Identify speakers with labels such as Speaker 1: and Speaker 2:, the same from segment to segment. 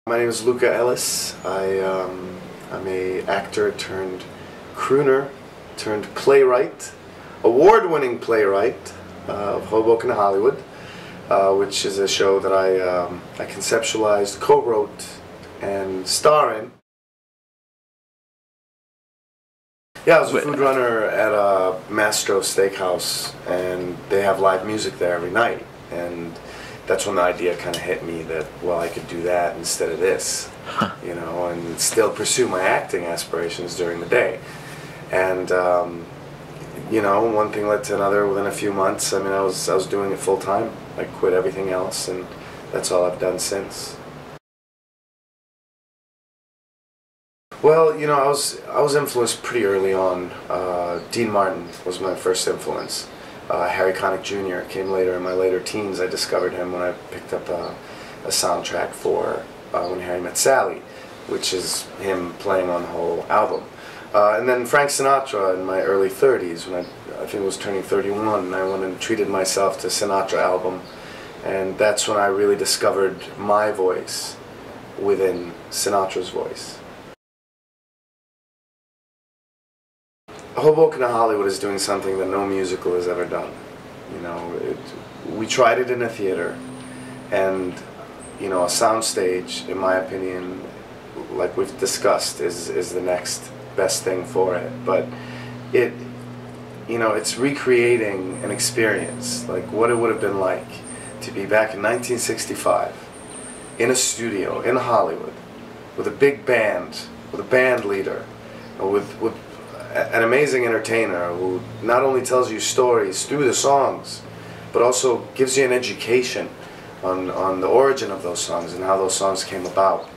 Speaker 1: My name is Luca Ellis. I'm a actor turned crooner turned playwright, award-winning playwright of Hoboken, Hollywood, which is a show that I conceptualized, co-wrote, and star in. Yeah, I was a food runner at a Mastro Steakhouse, and they have live music there every night. And that's when the idea kind of hit me that, well, I could do that instead of this, you know, and still pursue my acting aspirations during the day. And, you know, one thing led to another within a few months. I mean, I was doing it full time. I quit everything else, and that's all I've done since. Well, you know, I was influenced pretty early on. Dean Martin was my first influence. Harry Connick Jr. came later in my later teens. I discovered him when I picked up a soundtrack for When Harry Met Sally, which is him playing on the whole album. And then Frank Sinatra in my early 30s, when I think I was turning 31, and I went and treated myself to a Sinatra album. And that's when I really discovered my voice within Sinatra's voice. Hoboken, Hollywood is doing something that no musical has ever done. You know, we tried it in a theater, and you know, a soundstage, in my opinion, like we've discussed, is the next best thing for it. But it, you know, it's recreating an experience, like what it would have been like to be back in 1965 in a studio in Hollywood with a big band, with a band leader, with an amazing entertainer who not only tells you stories through the songs, but also gives you an education on the origin of those songs and how those songs came about.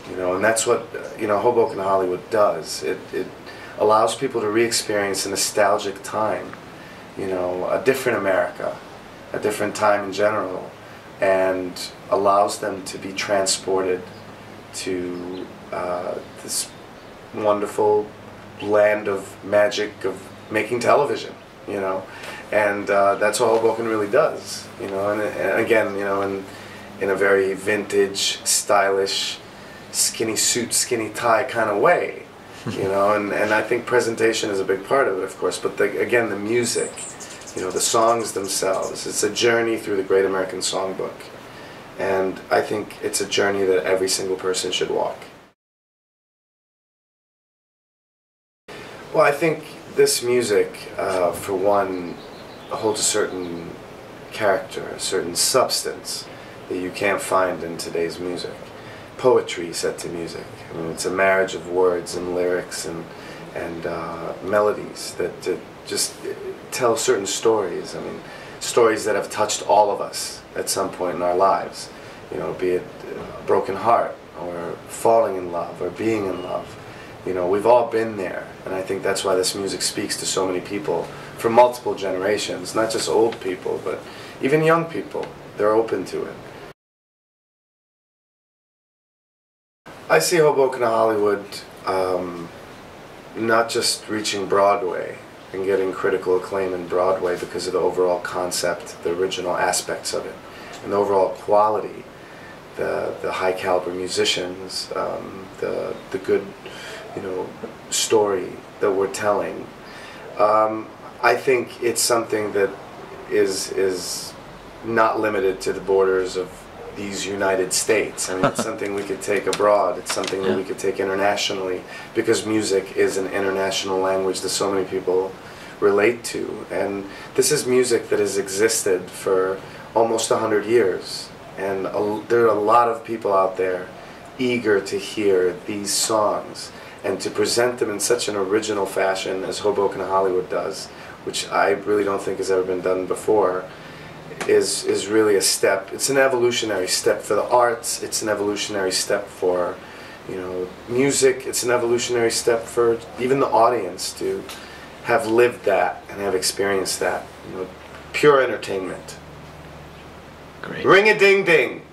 Speaker 1: You know, and that's what, you know, Hoboken, Hollywood does. It allows people to re-experience a nostalgic time, you know, a different America, a different time in general, and allows them to be transported to this wonderful land of magic of making television, you know, and that's what Hoboken really does, you know, and again, you know, in a very vintage, stylish, skinny suit, skinny tie kind of way, you know, and I think presentation is a big part of it, of course, but again, the music, you know, the songs themselves, it's a journey through the Great American Songbook, and I think it's a journey that every single person should walk. Well, I think this music, for one, holds a certain character, a certain substance that you can't find in today's music. Poetry set to music. I mean, it's a marriage of words and lyrics and melodies that just tell certain stories. I mean, stories that have touched all of us at some point in our lives. You know, be it a broken heart, or falling in love, or being in love. You know, we've all been there, and I think that's why this music speaks to so many people from multiple generations, not just old people, but even young people. They're open to it. I see Hoboken, Hollywood not just reaching Broadway and getting critical acclaim in Broadway because of the overall concept, the original aspects of it, and the overall quality, the high caliber musicians, the good, you know, story that we're telling. I think it's something that is not limited to the borders of these United States. I mean, it's something we could take abroad. It's something that we could take internationally, because music is an international language that so many people relate to. And this is music that has existed for almost 100 years. And there are a lot of people out there eager to hear these songs and to present them in such an original fashion as Hoboken, Hollywood does, which I really don't think has ever been done before, is really a step. It's an evolutionary step for the arts. It's an evolutionary step for, you know, music. It's an evolutionary step for even the audience to have lived that and have experienced that. You know, pure entertainment.
Speaker 2: Great.
Speaker 1: Ring-a-ding-ding.